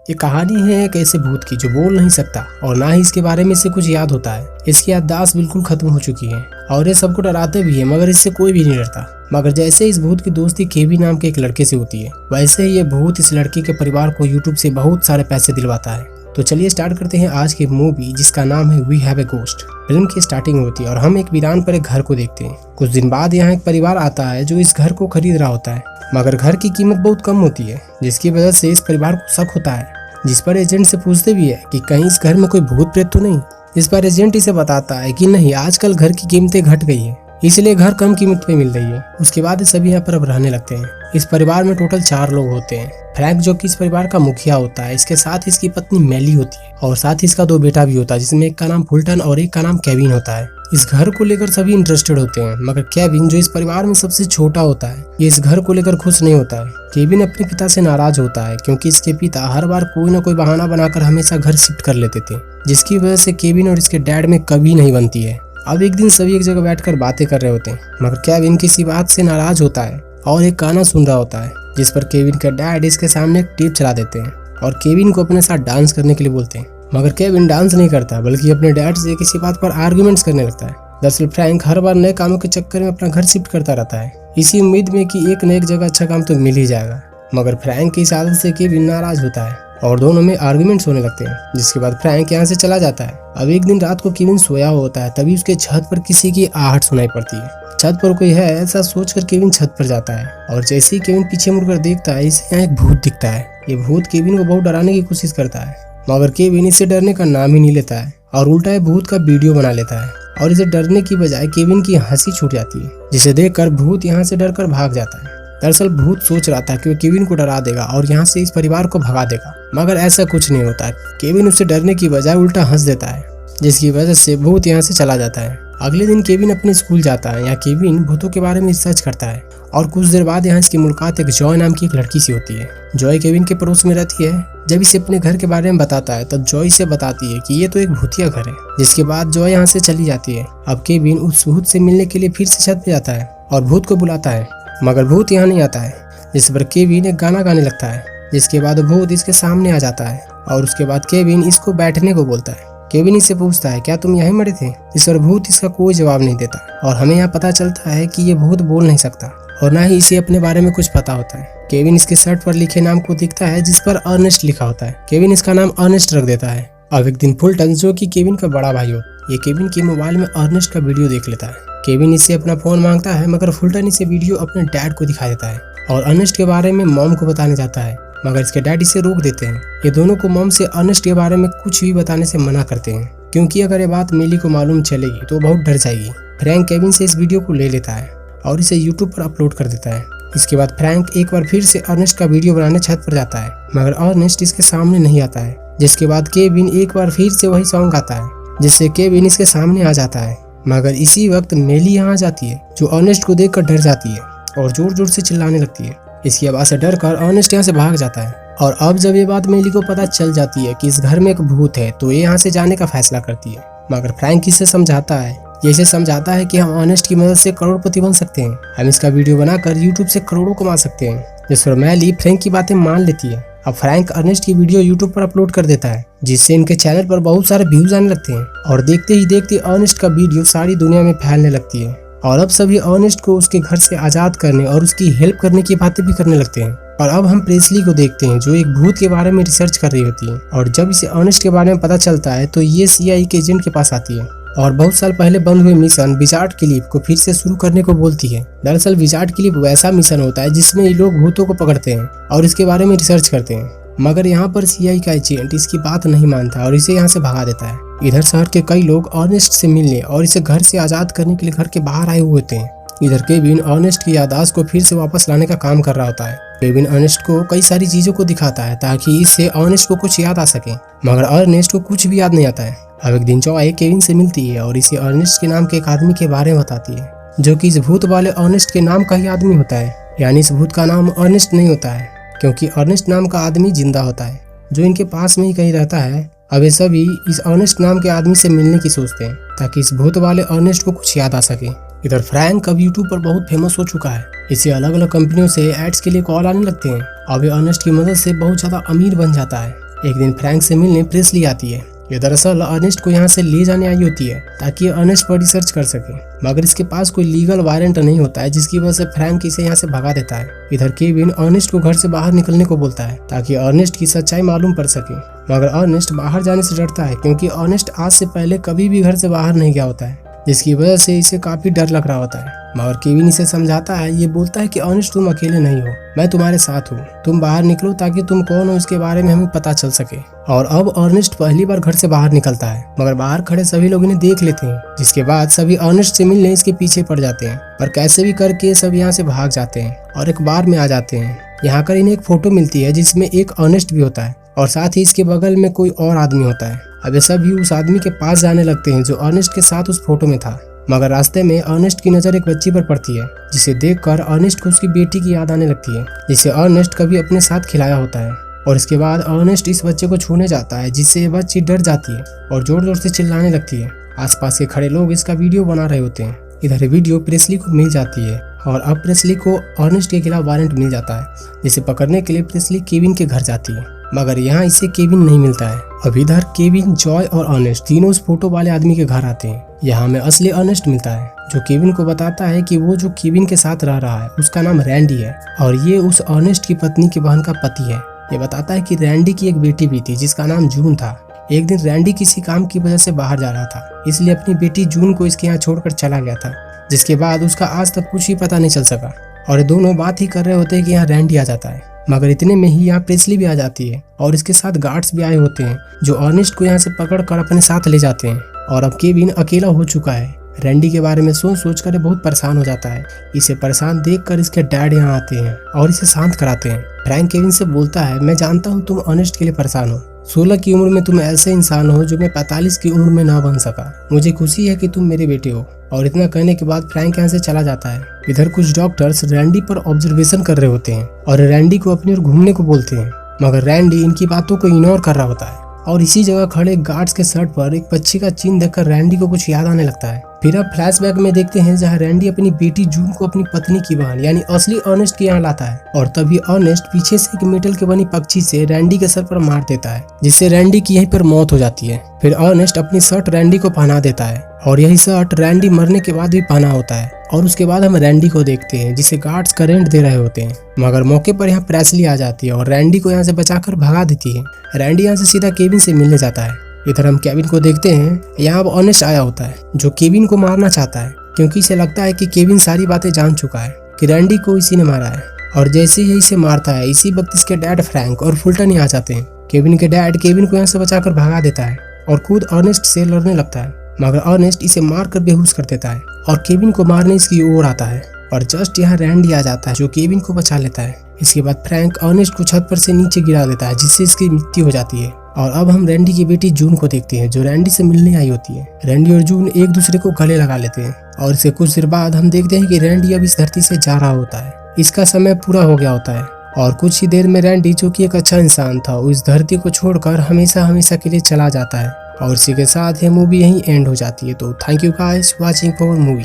ये कहानी है एक ऐसे भूत की जो बोल नहीं सकता और ना ही इसके बारे में इसे कुछ याद होता है। इसकी याददाश्त बिल्कुल खत्म हो चुकी है और ये सबको डराते भी है, मगर इससे कोई भी नहीं डरता। मगर जैसे इस भूत की दोस्ती केवी नाम के एक लड़के से होती है, वैसे ही ये भूत इस लड़के के परिवार को यूट्यूब से बहुत सारे पैसे दिलवाता है। तो चलिए स्टार्ट करते हैं आज की मूवी, जिसका नाम है we have a ghost. Film की स्टार्टिंग होती है और हम एक वीरान पर एक घर को देखते हैं। कुछ दिन बाद यहाँ एक परिवार आता है जो इस घर को खरीद रहा होता है, मगर घर की कीमत बहुत कम होती है, जिसकी वजह से इस परिवार को शक होता है। जिस पर एजेंट से पूछते भी है कि कहीं इस घर में कोई भूत प्रेत तो नहीं। इस पर एजेंट इसे बताता है कि नहीं, आजकल घर की कीमतें घट गई है, इसलिए घर कम कीमत पे मिल रही है। उसके बाद सभी यहाँ पर अब रहने लगते हैं। इस परिवार में टोटल 4 लोग होते हैं। फ्रैंक जो कि इस परिवार का मुखिया होता है, इसके साथ इसकी पत्नी मैली होती है और साथ ही इसका 2 बेटा भी होता है, जिसमें एक का नाम फुलटन और एक का नाम केविन होता है। इस घर को लेकर सभी इंटरेस्टेड होते हैं, मगर केविन जो इस परिवार में सबसे छोटा होता है, ये इस घर को लेकर खुश नहीं होता है। केविन अपने पिता से नाराज होता है क्योंकि इसके पिता हर बार कोई न कोई बहाना बनाकर हमेशा घर शिफ्ट कर लेते थे, जिसकी वजह से केविन और इसके डैड में कभी नहीं बनती है। अब एक दिन सभी एक जगह बैठकर बातें कर रहे होते हैं, मगर केविन किसी बात से नाराज होता है और एक गाना सुन रहा होता है, जिस पर केविन के डैड इसके सामने एक टेप चला देते हैं और केविन को अपने साथ डांस करने के लिए बोलते हैं। मगर केविन डांस नहीं करता, बल्कि अपने डैड से किसी बात पर आर्गुमेंट्स करने लगता है। दरअसल फ्रैंक हर बार नए कामों के चक्कर में अपना घर शिफ्ट करता रहता है, इसी उम्मीद में कि एक न एक जगह अच्छा काम तो मिल ही जाएगा। मगर फ्रैंक की इस आदत से केविन नाराज होता है और दोनों में आर्गुमेंट्स होने लगते हैं, जिसके बाद फ्रैंक यहाँ से चला जाता है। अब एक दिन रात को केविन सोया होता है, तभी उसके छत पर किसी की आहट सुनाई पड़ती है। छत पर कोई है ऐसा सोचकर केविन छत पर जाता है और जैसे ही केविन पीछे मुड़कर देखता है, इसे यहाँ एक भूत दिखता है। ये भूत केविन को बहुत डराने की कोशिश करता है, मगर केविन इससे डरने का नाम ही नहीं लेता है और उल्टा ये भूत का वीडियो बना लेता है और इसे डरने की बजाय केविन की हंसी छूट जाती है, जिसे देखकर भूत यहाँ से डरकर भाग जाता है। दरअसल भूत सोच रहा था कि वो केविन को डरा देगा और यहाँ से इस परिवार को भगा देगा, मगर ऐसा कुछ नहीं होता। केविन उससे डरने की बजाय उल्टा हंस देता है, जिसकी वजह से भूत यहाँ से चला जाता है। अगले दिन केविन अपने स्कूल जाता है। यहाँ केविन भूतों के बारे में रिसर्च करता है और कुछ देर बाद यहाँ इसकी मुलाकात एक जॉय नाम की एक लड़की से होती है। जॉय केविन के पड़ोस में रहती है। जब इसे अपने घर के बारे में बताता है, तब जॉय से बताती है कि ये तो एक भूतिया घर है, जिसके बाद जॉय यहाँ से चली जाती है। अब केविन उस भूत से मिलने के लिए फिर से छत पे जाता है और भूत को बुलाता है, मगर भूत यहाँ नहीं आता है। जिस पर केविन एक गाना गाने लगता है, जिसके बाद भूत इसके सामने आ जाता है और उसके बाद केविन इसको बैठने को बोलता है। केविन इससे पूछता है, क्या तुम यहीं मरे थे? इस पर भूत इसका कोई जवाब नहीं देता और हमें यहाँ पता चलता है कि ये भूत बोल नहीं सकता और ना ही इसे अपने बारे में कुछ पता होता है। केविन इसके शर्ट पर लिखे नाम को देखता है, जिस पर अर्नेस्ट लिखा होता है। केविन इसका नाम अर्नेस्ट रख देता है। अब एक दिन फुलटन जो कि केविन का बड़ा भाई हो, ये केविन की मोबाइल में अर्नेस्ट का वीडियो देख लेता है। केविन इससे अपना फोन मांगता है, मगर फुलटन इसे वीडियो अपने डैड को दिखा देता है और अर्नेस्ट के बारे में मॉम को बताने जाता है, मगर इसके डैड इसे रोक देते हैं। ये दोनों को मॉम से अर्नेस्ट के बारे में कुछ भी बताने से मना करते हैं, क्योंकि अगर ये बात मेली को मालूम चलेगी तो बहुत डर जाएगी। फ्रैंक केविन से इस वीडियो को ले लेता है और इसे यूट्यूब पर अपलोड कर देता है। इसके बाद फ्रैंक एक बार फिर से अर्नेस्ट का वीडियो बनाने छत पर जाता है, मगर अर्नेस्ट इसके सामने नहीं आता है। जिसके बाद केविन एक बार फिर से वही सॉन्ग गाता है, जिससे केविन इसके सामने आ जाता है। मगर इसी वक्त मेली यहाँ आ जाती है, जो अर्नेस्ट को देखकर डर जाती है और जोर जोर से चिल्लाने लगती है। इसकी आवाज से डर कर अर्नेस्ट यहाँ से भाग जाता है और अब जब ये बात मेली को पता चल जाती है कि इस घर में एक भूत है, तो ये यहाँ से जाने का फैसला करती है। मगर फ्रैंक इसे समझाता है, ये इसे समझाता है कि हम अर्नेस्ट की मदद से करोड़पति बन सकते हैं, हम इसका वीडियो बनाकर यूट्यूब से करोड़ों कमा सकते हैं। जिस पर मेली फ्रैंक की बातें मान लेती है। अब फ्रैंक अर्नेस्ट की वीडियो यूट्यूब पर अपलोड कर देता है, जिससे इनके चैनल पर बहुत सारे व्यूज आने लगते हैं और देखते ही देखते अर्नेस्ट का वीडियो सारी दुनिया में फैलने लगती है और अब सभी अर्नेस्ट को उसके घर से आजाद करने और उसकी हेल्प करने की बातें भी करने लगते हैं। और अब हम प्रेस्ली को देखते हैं, जो एक भूत के बारे में रिसर्च कर रही होती है और जब इसे अर्नेस्ट के बारे में पता चलता है, तो ये CIA के एजेंट के पास आती है और बहुत साल पहले बंद हुए मिशन विजार्ड क्लिप को फिर से शुरू करने को बोलती है। दरअसल विजार्ड क्लिप वैसा मिशन होता है जिसमें ये लोग भूतों को पकड़ते हैं और इसके बारे में रिसर्च करते हैं, मगर यहाँ पर CIA का एजेंट इसकी बात नहीं मानता और इसे यहाँ से भगा देता है। इधर शहर के कई लोग अर्नेस्ट से मिलने और इसे घर से आजाद करने के लिए घर के बाहर आए हुए होते हैं। इधर केविन अर्नेस्ट की याददाश्त को फिर से वापस लाने का काम कर रहा होता है। केविन अर्नेस्ट को कई सारी चीजों को दिखाता है ताकि इससे अर्नेस्ट को कुछ याद आ सके, मगर अर्नेस्ट को कुछ भी याद नहीं आता है। अब एक दिन जॉय केविन से मिलती है और इसे अर्नेस्ट के नाम के एक आदमी के बारे में बताती है, जो कि इस भूत वाले अर्नेस्ट के नाम का ही आदमी होता है। यानी इस भूत का नाम अर्नेस्ट नहीं होता है, क्योंकि अर्नेस्ट नाम का आदमी जिंदा होता है, जो इनके पास में ही कहीं रहता है। अब ये सभी इस अर्नेस्ट नाम के आदमी से मिलने की सोचते हैं, ताकि इस भूत वाले अर्नेस्ट को कुछ याद आ सके। इधर फ्रैंक अब यूट्यूब पर बहुत फेमस हो चुका है। इसे अलग अलग कंपनियों से एड्स के लिए कॉल आने लगते हैं। अब ये अर्नेस्ट की मदद से बहुत ज्यादा अमीर बन जाता है एक दिन फ्रैंक से मिलने प्रेस्ली आती है। ये दरअसल अर्नेस्ट को यहाँ से ले जाने आई होती है ताकि अर्नेस्ट पर रिसर्च कर सके, मगर इसके पास कोई लीगल वारंट नहीं होता है, जिसकी वजह से फ्रैंक इसे यहाँ से भगा देता है। इधर केविन अर्नेस्ट को घर से बाहर निकलने को बोलता है ताकि अर्नेस्ट की सच्चाई मालूम पड़ सके, मगर अर्नेस्ट बाहर जाने से डरता है क्योंकि अर्नेस्ट आज से पहले कभी भी घर से बाहर नहीं गया होता है, जिसकी वजह से इसे काफी डर लग रहा होता है। मगर केविन इसे समझाता है, ये बोलता है कि अर्नेस्ट तुम अकेले नहीं हो, मैं तुम्हारे साथ हूँ, तुम बाहर निकलो ताकि तुम कौन हो इसके बारे में हमें पता चल सके। और अब अर्नेस्ट पहली बार घर से बाहर निकलता है, मगर बाहर खड़े सभी लोग इन्हें देख लेते हैं, जिसके बाद सभी अर्नेस्ट से मिलने इसके पीछे पड़ जाते हैं और कैसे भी करके सब यहाँ से भाग जाते हैं और एक बार में आ जाते हैं। यहाँ कर इन्हें एक फोटो मिलती है जिसमें एक अर्नेस्ट भी होता है और साथ ही इसके बगल में कोई और आदमी होता है। अब ये सभी उस आदमी के पास जाने लगते हैं जो अर्नेस्ट के साथ उस फोटो में था, मगर रास्ते में अर्नेस्ट की नजर एक बच्ची पर पड़ती है, जिसे देखकर अर्नेस्ट को उसकी बेटी की याद आने लगती है, जिसे अर्नेस्ट कभी अपने साथ खिलाया होता है। और इसके बाद अर्नेस्ट इस बच्चे को छूने जाता है, जिससे ये बच्ची डर जाती है और जोर जोर से चिल्लाने लगती है। आसपास के खड़े लोग इसका वीडियो बना रहे होते हैं। इधर वीडियो प्रेस्ली को मिल जाती है और अब प्रेस्ली को अर्नेस्ट के खिलाफ वारंट मिल जाता है, जिसे पकड़ने के लिए प्रेस्ली केविन के घर जाती है, मगर यहाँ इसे केविन नहीं मिलता है। अब इधर केविन, जॉय और अर्नेस्ट तीनों उस फोटो वाले आदमी के घर आते हैं। यहाँ हमें असली अर्नेस्ट मिलता है, जो केविन को बताता है कि वो जो केविन के साथ रह रहा है उसका नाम रैंडी है और ये उस अर्नेस्ट की पत्नी की बहन का पति है। ये बताता है कि रैंडी की एक बेटी भी थी जिसका नाम जून था। एक दिन रैंडी किसी काम की वजह से बाहर जा रहा था, इसलिए अपनी बेटी जून को इसके यहाँ छोड़कर चला गया था, जिसके बाद उसका आज तक कुछ ही पता नहीं चल सका। और ये दोनों बात ही कर रहे होते हैं कि यहाँ रैंडी आ जाता है, मगर इतने में ही यहाँ प्रेस्ली भी आ जाती है और इसके साथ गार्ड्स भी आए होते हैं जो अर्नेस्ट को यहाँ से पकड़ कर अपने साथ ले जाते हैं। और अब केविन अकेला हो चुका है। रैंडी के बारे में सोच कर बहुत परेशान हो जाता है। इसे परेशान देखकर इसके डैड यहाँ आते हैं और इसे शांत कराते हैं। फ्रैंक केविन से बोलता है, मैं जानता हूँ तुम अर्नेस्ट के लिए परेशान हो, 16 की उम्र में तुम ऐसे इंसान हो जो मैं 45 की उम्र में ना बन सका। मुझे खुशी है कि तुम मेरे बेटे हो। और इतना कहने के बाद फ्रैंक यहाँ से चला जाता है। इधर कुछ डॉक्टर्स रैंडी पर ऑब्जर्वेशन कर रहे होते हैं और रैंडी को अपनी ओर घूमने को बोलते हैं, मगर रैंडी इनकी बातों को इग्नोर कर रहा होता है। और इसी जगह खड़े गार्ड्स के शर्ट पर एक पक्षी का चिन्ह देखकर रैंडी को कुछ याद आने लगता है। फिर अब फ्लैशबैक में देखते हैं जहाँ रैंडी अपनी बेटी जून को अपनी पत्नी की बहन यानी असली अर्नेस्ट के यहाँ लाता है और तभी अर्नेस्ट पीछे से एक मेटल के बनी पक्षी से रैंडी के सर पर मार देता है, जिससे रैंडी की यहीं पर मौत हो जाती है। फिर अर्नेस्ट अपनी शर्ट रैंडी को पहना देता है और यही शर्ट रैंडी मरने के बाद भी पहना होता है। और उसके बाद हम रैंडी को देखते हैं जिसे गार्ड्स करंट दे रहे होते हैं, मगर मौके पर यहाँ प्रेस्ली आ जाती है और रैंडी को यहाँ से बचाकर भगा देती है। रैंडी यहाँ से सीधा केविन से मिलने जाता है। इधर हम केविन को देखते हैं, यहाँ अब अर्नेस्ट आया होता है जो केविन को मारना चाहता है, क्योंकि इसे लगता है कि केविन सारी बातें जान चुका है कि रैंडी को इसी ने मारा है। और जैसे ही इसे मारता है, इसी वक्त इसके डैड फ्रैंक और फुल्टन ही आ जाते हैं। केविन के डैड केविन को यहाँ से बचाकर भगा देता है और खुद अर्नेस्ट से लड़ने लगता है, मगर अर्नेस्ट इसे मारकर बेहोश कर देता है और केविन को मारने इसकी ओर आता है और जस्ट यहाँ रैंडी आ जाता है जो केविन को बचा लेता है। इसके बाद फ्रैंक अर्नेस्ट को छत पर से नीचे गिरा देता है, जिससे इसकी मृत्यु हो जाती है। और अब हम रैंडी की बेटी जून को देखते हैं जो रैंडी से मिलने आई होती है। रैंडी और जून एक दूसरे को गले लगा लेते हैं और इसके कुछ देर बाद हम देखते हैं कि रैंडी अब इस धरती से जा रहा होता है। इसका समय पूरा हो गया होता है और कुछ ही देर में रैंडी, जो कि एक अच्छा इंसान था, उस धरती को छोड़कर हमेशा के लिए चला जाता है। और इसी के साथ ये मूवी यहीं एंड हो जाती है। तो thank you guys watching for movie.